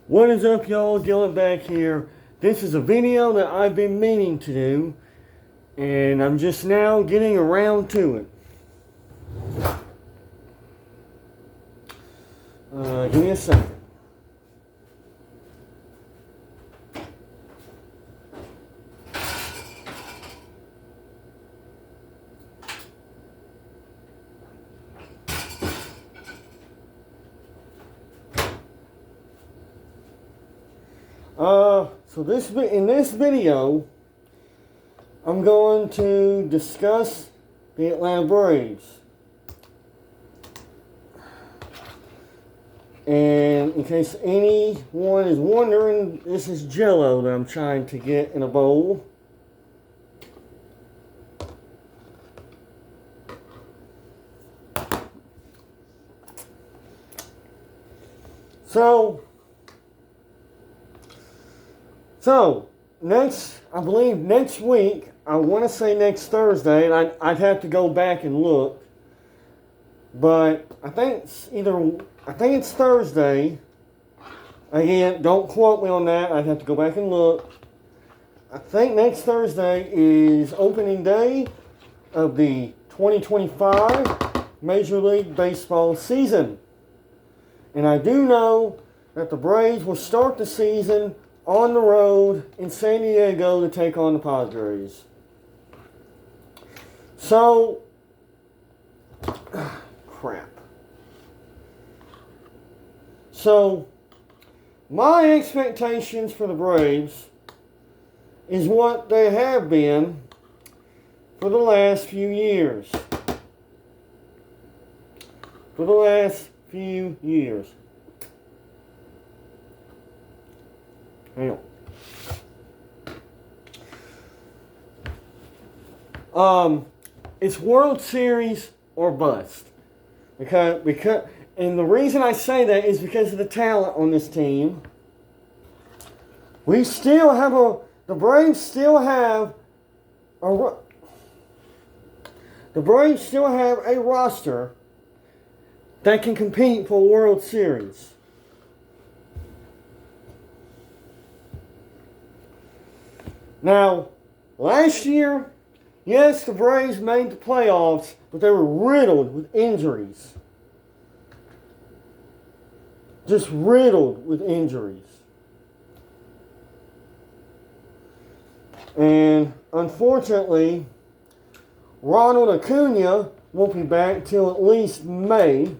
What is up, y'all? Dylan back here. This is a video that I've been meaning to do, and I'm just now getting around to it. Give me a second. In this video, I'm going to discuss the Atlanta Braves. And in case anyone is wondering, this is Jello that I'm trying to get in a bowl. So, I believe next week, I want to say next Thursday, and I'd have to go back and look, but I think it's Thursday. Again, don't quote me on that, I'd have to go back and look. I think next Thursday is opening day of the 2025 Major League Baseball season. And I do know that the Braves will start the season on the road in San Diego to take on the Padres. So, crap. So, my expectations for the Braves is what they have been for the last few years. Hang on. It's World Series or bust. Because and the reason I say that is because of the talent on this team. The Braves still have a roster that can compete for a World Series. Now, last year, yes, the Braves made the playoffs, but they were riddled with injuries. Just riddled with injuries. And unfortunately, Ronald Acuna won't be back till at least May.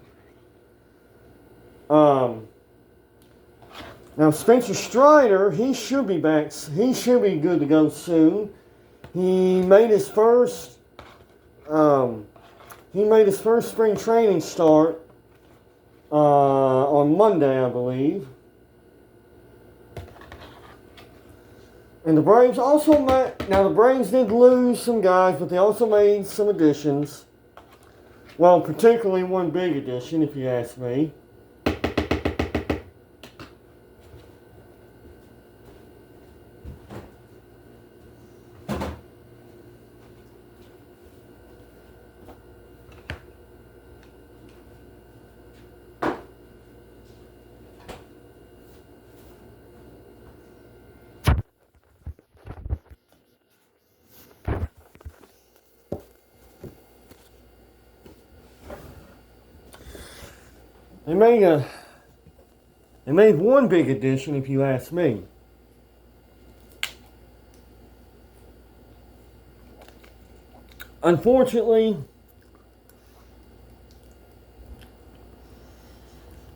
Now, Spencer Strider, he should be back. He should be good to go soon. He made his first spring training start on Monday, I believe. And the Braves the Braves did lose some guys, but they also made some additions. Well, particularly one big addition, if you ask me. They made one big addition, if you ask me. Unfortunately,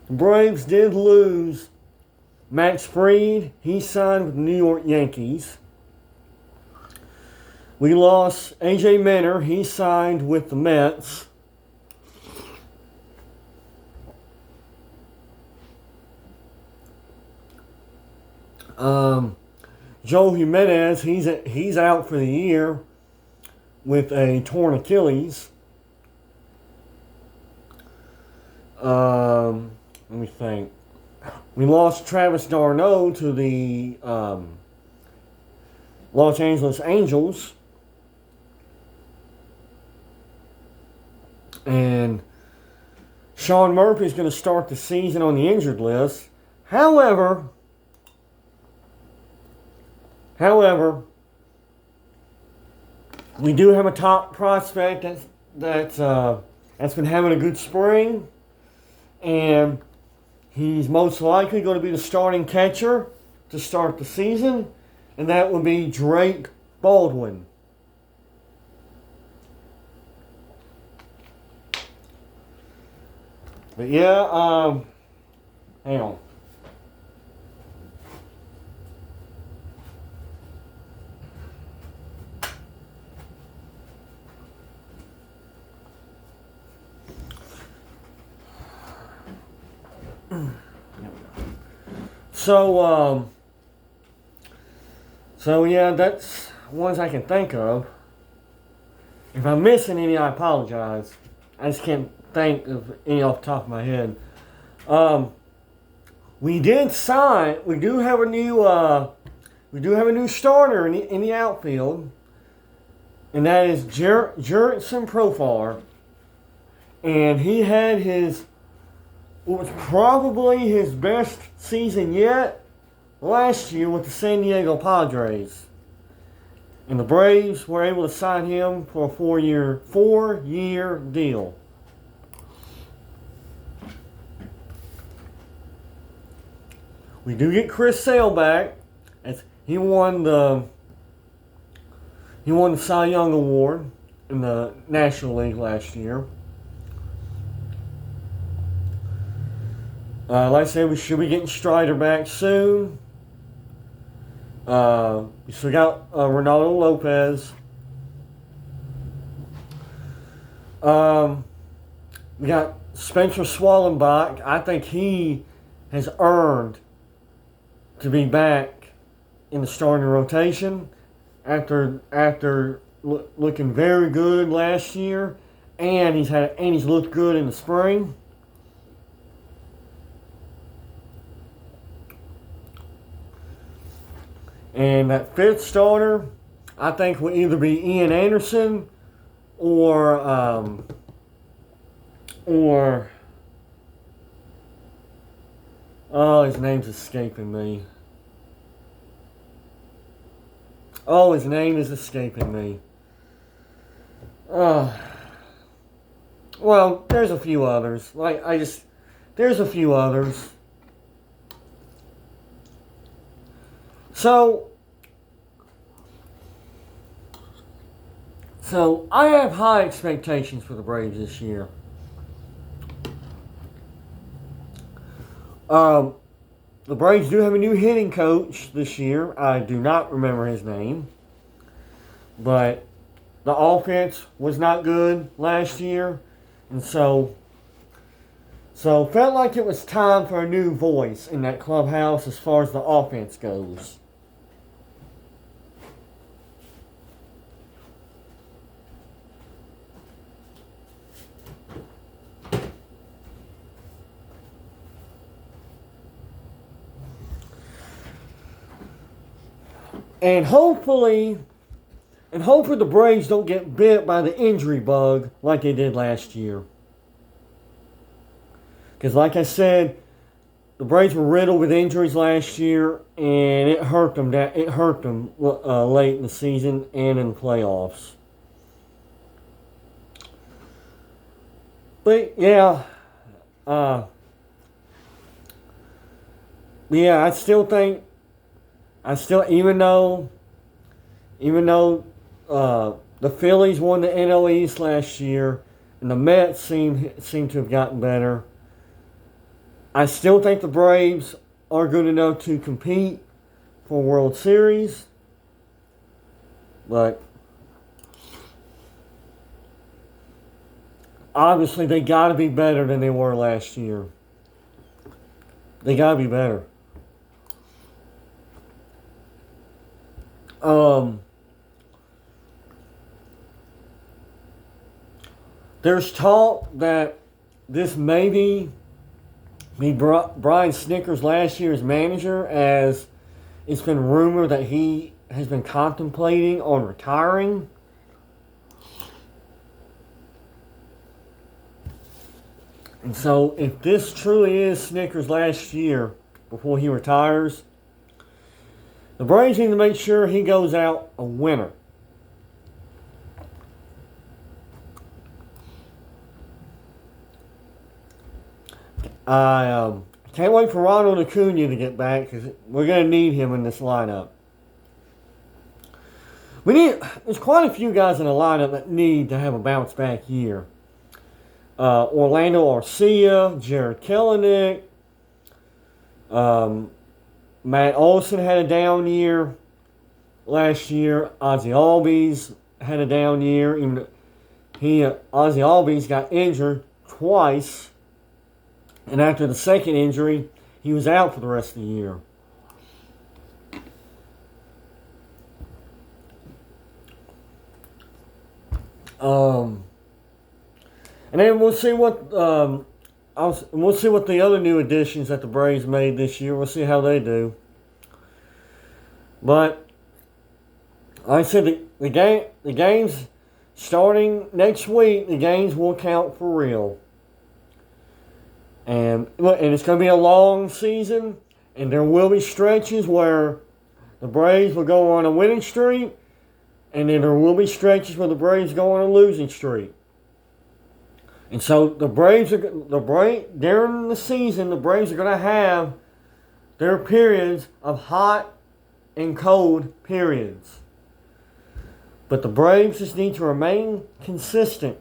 the Braves did lose Max Fried. He signed with the New York Yankees. We lost A.J. Minter. He signed with the Mets. Joe Jimenez, he's out for the year with a torn Achilles. Let me think. We lost Travis d'Arnaud to the Los Angeles Angels. And Sean Murphy is going to start the season on the injured list. However, However, we do have a top prospect that's been having a good spring, and he's most likely going to be the starting catcher to start the season, and that would be Drake Baldwin. But yeah, hang on. So yeah, that's ones I can think of. If I'm missing any, I apologize. I just can't think of any off the top of my head. We did sign. We do have a new starter in the outfield, and that is Jurickson Profar, and he had what was probably his best season yet last year with the San Diego Padres. And the Braves were able to sign him for a four-year deal. We do get Chris Sale back, as he won the Cy Young Award in the National League last year. Like I said, we should be getting Strider back soon. We still got Ronaldo Lopez. We got Spencer Swallenbach. I think he has earned to be back in the starting rotation after looking very good last year, and he's looked good in the spring. And that fifth starter, I think, will either be Ian Anderson or his name's escaping me. His name is escaping me. Well, there's a few others. There's a few others. So I have high expectations for the Braves this year. The Braves do have a new hitting coach this year. I do not remember his name. But the offense was not good last year. And so felt like it was time for a new voice in that clubhouse as far as the offense goes. And hopefully the Braves don't get bit by the injury bug like they did last year. Because like I said, the Braves were riddled with injuries last year, and it hurt them. Late in the season and in the playoffs. But yeah, I still think. Even though the Phillies won the NL East last year and the Mets seem to have gotten better, I still think the Braves are good enough to compete for a World Series. But obviously they got to be better than they were last year. They got to be better. There's talk that this may be Brian Snitker's last year's manager, as it's been rumored that he has been contemplating on retiring. And so if this truly is Snitker's last year before he retires, The Braves need to make sure he goes out a winner. I can't wait for Ronald Acuna to get back because we're going to need him in this lineup. There's quite a few guys in the lineup that need to have a bounce back year. Orlando Arcia, Jared Kelenic, Matt Olson had a down year last year. Ozzie Albies had a down year. Ozzie Albies got injured twice. And after the second injury, he was out for the rest of the year. And then we'll see what the other new additions that the Braves made this year. We'll see how they do. But like I said, the games starting next week, the games will count for real. And it's going to be a long season, and there will be stretches where the Braves will go on a winning streak, and then there will be stretches where the Braves go on a losing streak. And so during the season, the Braves are going to have their periods of hot and cold periods. But the Braves just need to remain consistent.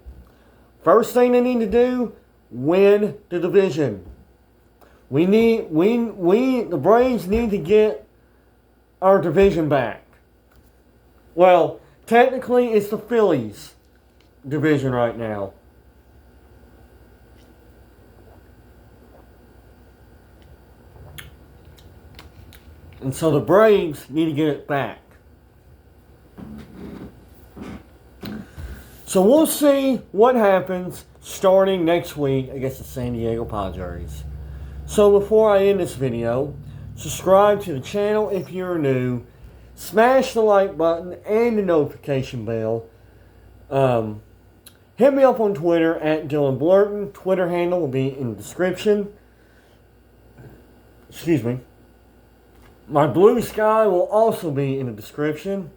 First thing they need to do, win the division. The Braves need to get our division back. Well, technically it's the Phillies division right now. And so the Braves need to get it back. So we'll see what happens starting next week against the San Diego Padres. So before I end this video, subscribe to the channel if you're new. Smash the like button and the notification bell. Hit me up on Twitter at Dylan Blurton. Twitter handle will be in the description. Excuse me. My Blue Sky will also be in the description.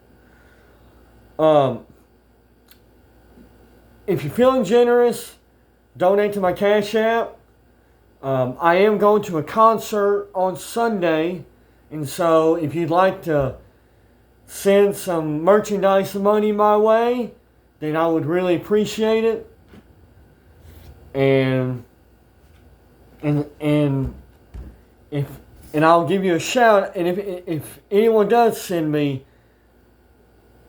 If you're feeling generous, donate to my Cash App. I am going to a concert on Sunday, and so if you'd like to send some merchandise money my way, then I would really appreciate it. And I'll give you a shout. And if anyone does send me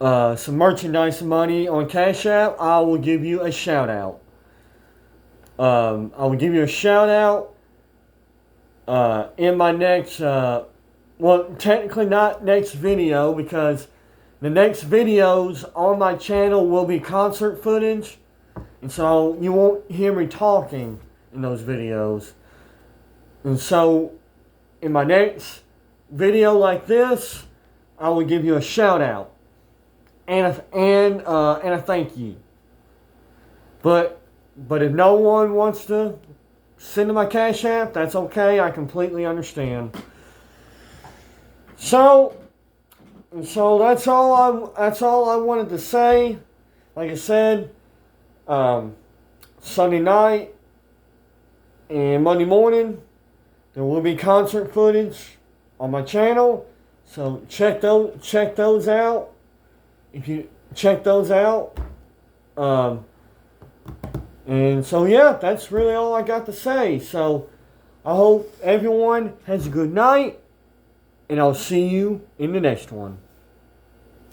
some merchandise money on Cash App, I will give you a shout out. I will give you a shout out in my next, technically not next video, because the next videos on my channel will be concert footage, and so you won't hear me talking in those videos. And so in my next video like this, I will give you a shout out and a thank you. But if no one wants to send to my Cash App, that's okay. I completely understand. So that's all I wanted to say. Like I said, Sunday night and Monday morning, there will be concert footage on my channel. So check those out. If you check those out. And so yeah, that's really all I got to say. So I hope everyone has a good night, and I'll see you in the next one.